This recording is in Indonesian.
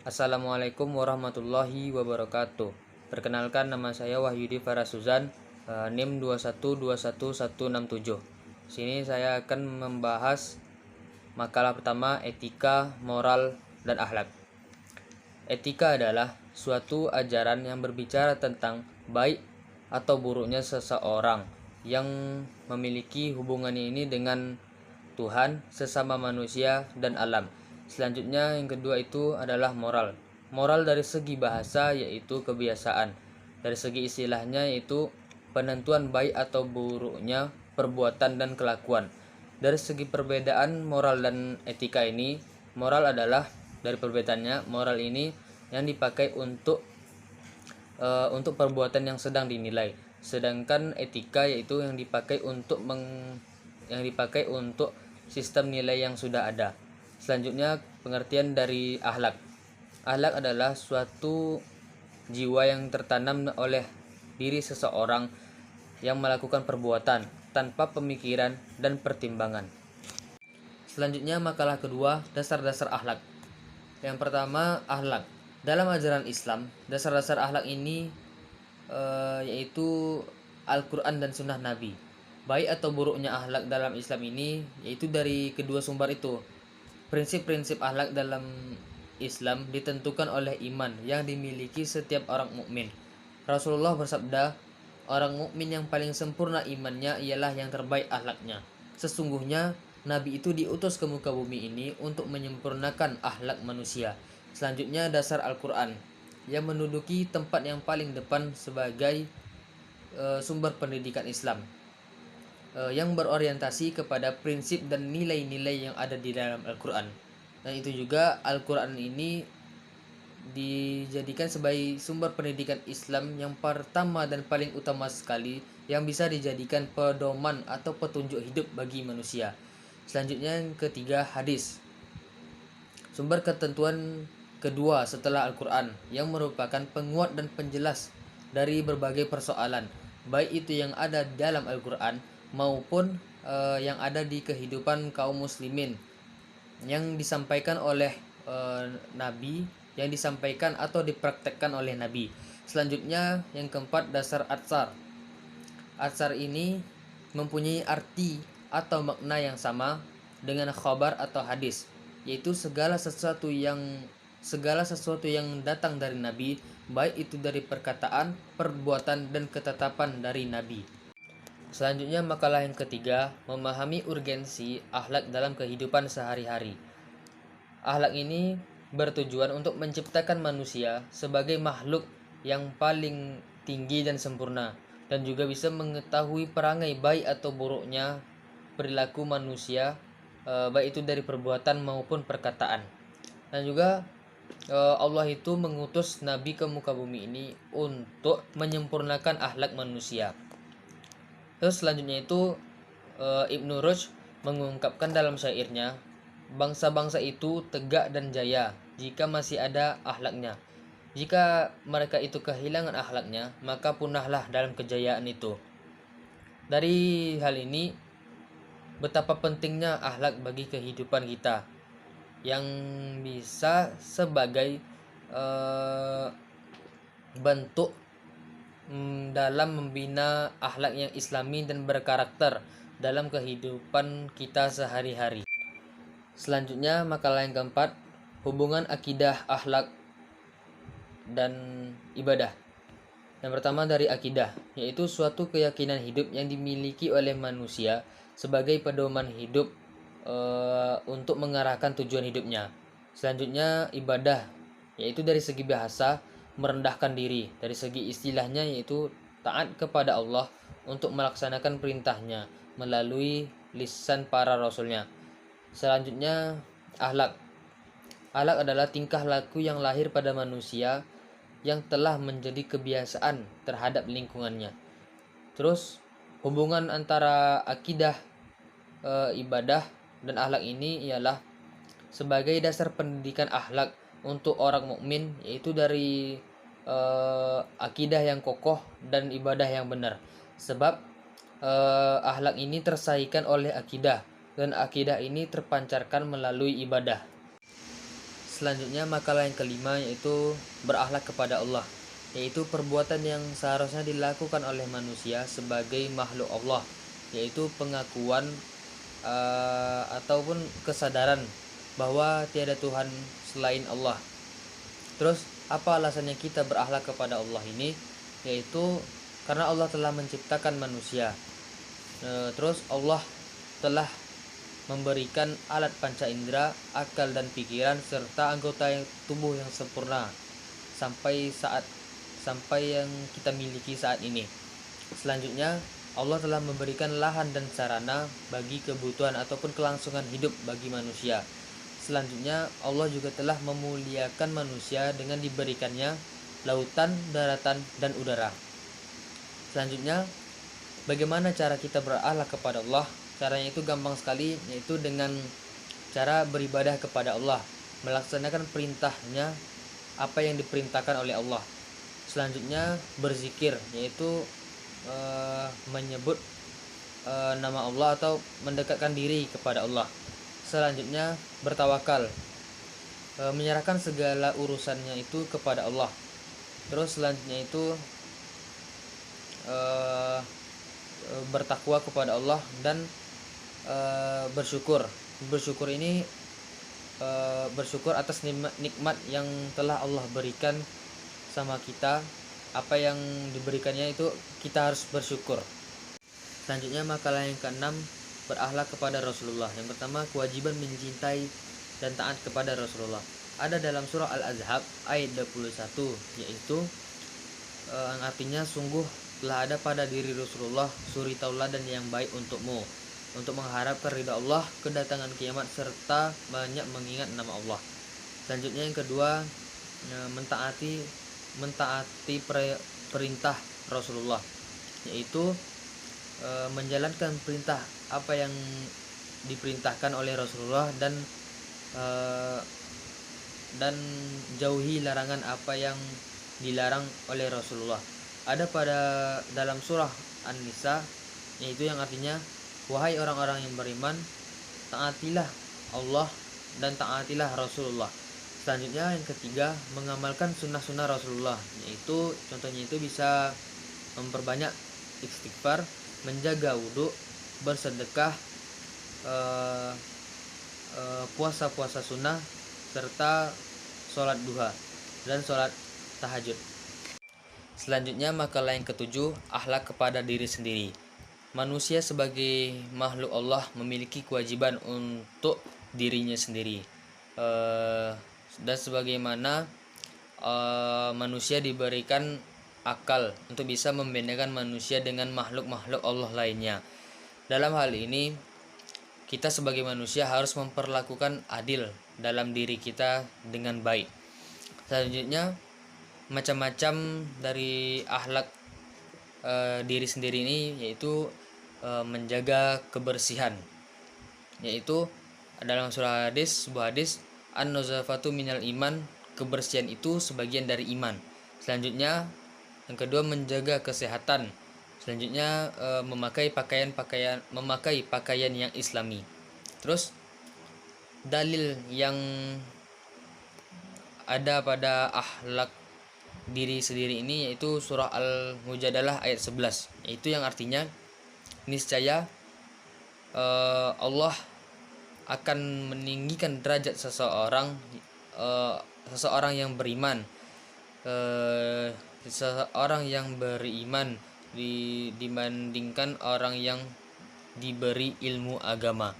Assalamualaikum warahmatullahi wabarakatuh. Perkenalkan, nama saya Wahyudi Farasuzan, NIM 2121167. Sini saya akan membahas makalah pertama, etika, moral, dan akhlak. Etika adalah suatu ajaran yang berbicara tentang baik atau buruknya seseorang yang memiliki hubungan ini dengan Tuhan, sesama manusia, dan alam. Selanjutnya yang kedua itu adalah moral. Moral dari segi bahasa yaitu kebiasaan. Dari segi istilahnya yaitu penentuan baik atau buruknya perbuatan dan kelakuan. Dari segi perbedaan moral dan etika ini, moral adalah dari perbedaannya, moral ini yang dipakai untuk perbuatan yang sedang dinilai. Sedangkan etika yaitu yang dipakai untuk sistem nilai yang sudah ada. Selanjutnya pengertian dari akhlak. Akhlak adalah suatu jiwa yang tertanam oleh diri seseorang yang melakukan perbuatan tanpa pemikiran dan pertimbangan. Selanjutnya makalah kedua, dasar-dasar akhlak. Yang pertama, akhlak. Dalam ajaran Islam, dasar-dasar akhlak ini yaitu Al-Quran dan Sunnah Nabi. Baik atau buruknya akhlak dalam Islam ini yaitu dari kedua sumber itu. Prinsip-prinsip akhlak dalam Islam ditentukan oleh iman yang dimiliki setiap orang mukmin. Rasulullah bersabda, orang mukmin yang paling sempurna imannya ialah yang terbaik akhlaknya. Sesungguhnya Nabi itu diutus ke muka bumi ini untuk menyempurnakan akhlak manusia. Selanjutnya dasar Al-Quran yang menduduki tempat yang paling depan sebagai sumber pendidikan Islam yang berorientasi kepada prinsip dan nilai-nilai yang ada di dalam Al-Quran. Dan itu juga Al-Quran ini dijadikan sebagai sumber pendidikan Islam yang pertama dan paling utama sekali yang bisa dijadikan pedoman atau petunjuk hidup bagi manusia. Selanjutnya yang ketiga, hadis. Sumber ketentuan kedua setelah Al-Quran yang merupakan penguat dan penjelas dari berbagai persoalan, baik itu yang ada dalam Al-Quran maupun yang ada di kehidupan kaum muslimin yang disampaikan oleh Nabi, yang disampaikan atau dipraktekkan oleh Nabi. Selanjutnya yang keempat, dasar atsar. Atsar ini mempunyai arti atau makna yang sama dengan khabar atau hadis, yaitu segala sesuatu yang datang dari Nabi, baik itu dari perkataan, perbuatan, dan ketetapan dari Nabi. Selanjutnya makalah yang ketiga, memahami urgensi akhlak dalam kehidupan sehari-hari. Akhlak ini bertujuan untuk menciptakan manusia sebagai makhluk yang paling tinggi dan sempurna, dan juga bisa mengetahui perangai baik atau buruknya perilaku manusia, baik itu dari perbuatan maupun perkataan. Dan juga Allah itu mengutus Nabi ke muka bumi ini untuk menyempurnakan akhlak manusia. Terus selanjutnya itu Ibnu Rushd mengungkapkan dalam syairnya, bangsa-bangsa itu tegak dan jaya jika masih ada akhlaknya. Jika mereka itu kehilangan akhlaknya, maka punahlah dalam kejayaan itu. Dari hal ini, betapa pentingnya akhlak bagi kehidupan kita, yang bisa sebagai bentuk dalam membina akhlak yang islami dan berkarakter dalam kehidupan kita sehari-hari. Selanjutnya makalah yang keempat, hubungan akidah, akhlak, dan ibadah. Yang pertama dari akidah, yaitu suatu keyakinan hidup yang dimiliki oleh manusia sebagai pedoman hidup untuk mengarahkan tujuan hidupnya. Selanjutnya ibadah, yaitu dari segi bahasa merendahkan diri, dari segi istilahnya yaitu taat kepada Allah untuk melaksanakan perintahnya melalui lisan para rasulnya. Selanjutnya akhlak. Akhlak adalah tingkah laku yang lahir pada manusia yang telah menjadi kebiasaan terhadap lingkungannya. Terus hubungan antara akidah, ibadah, dan akhlak ini ialah sebagai dasar pendidikan akhlak untuk orang mukmin, yaitu dari akidah yang kokoh dan ibadah yang benar. Sebab akhlak ini tersahikan oleh akidah, dan akidah ini terpancarkan melalui ibadah. Selanjutnya makalah yang kelima yaitu berakhlak kepada Allah, yaitu perbuatan yang seharusnya dilakukan oleh manusia sebagai makhluk Allah, yaitu pengakuan ataupun kesadaran bahwa tiada Tuhan selain Allah. Terus apa alasannya kita berakhlak kepada Allah ini? Yaitu karena Allah telah menciptakan manusia. Terus Allah telah memberikan alat panca indera, akal dan pikiran serta anggota tubuh yang sempurna sampai yang kita miliki saat ini. Selanjutnya, Allah telah memberikan lahan dan sarana bagi kebutuhan ataupun kelangsungan hidup bagi manusia. Selanjutnya, Allah juga telah memuliakan manusia dengan diberikannya lautan, daratan, dan udara. Selanjutnya, bagaimana cara kita berakhlak kepada Allah? Caranya itu gampang sekali, yaitu dengan cara beribadah kepada Allah, melaksanakan perintahnya apa yang diperintahkan oleh Allah. Selanjutnya berzikir, yaitu menyebut nama Allah atau mendekatkan diri kepada Allah. Selanjutnya bertawakal, menyerahkan segala urusannya itu kepada Allah. Terus selanjutnya itu bertakwa kepada Allah dan bersyukur. Bersyukur ini bersyukur atas nikmat yang telah Allah berikan sama kita. Apa yang diberikannya itu kita harus bersyukur. Selanjutnya makalah yang keenam, berakhlak kepada Rasulullah. Yang pertama, kewajiban mencintai dan taat kepada Rasulullah. Ada dalam surah Al-Ahzab ayat 21, yaitu yang artinya sungguh telah ada pada diri Rasulullah suri tauladan yang baik untukmu, untuk mengharapkan ridha Allah, kedatangan kiamat, serta banyak mengingat nama Allah. Selanjutnya yang kedua, mentaati perintah Rasulullah, yaitu menjalankan perintah apa yang diperintahkan oleh Rasulullah dan jauhi larangan apa yang dilarang oleh Rasulullah. Ada pada dalam surah An-Nisa, yaitu yang artinya, wahai orang-orang yang beriman, taatilah Allah dan taatilah Rasulullah. Selanjutnya yang ketiga, mengamalkan sunnah-sunnah Rasulullah, yaitu contohnya itu bisa memperbanyak istighfar, menjaga wudhu, bersedekah, puasa-puasa sunnah, serta sholat duha dan sholat tahajud. Selanjutnya makalah yang ketujuh, akhlak kepada diri sendiri. Manusia sebagai makhluk Allah memiliki kewajiban untuk dirinya sendiri. Dan sebagaimana manusia diberikan akal untuk bisa membedakan manusia dengan makhluk-makhluk Allah lainnya. Dalam hal ini, kita sebagai manusia harus memperlakukan adil dalam diri kita dengan baik. Selanjutnya, macam-macam dari akhlak diri sendiri ini, yaitu menjaga kebersihan, yaitu dalam surah hadis, sebuah hadis, an-nazafatu minal iman, kebersihan itu sebagian dari iman. Selanjutnya yang kedua, menjaga kesehatan. Selanjutnya memakai pakaian yang islami. Terus dalil yang ada pada akhlak diri sendiri ini yaitu surah Al-Mujadalah ayat 11, yaitu yang artinya, niscaya Allah akan meninggikan derajat seseorang yang beriman, seseorang yang beriman dibandingkan orang yang diberi ilmu agama.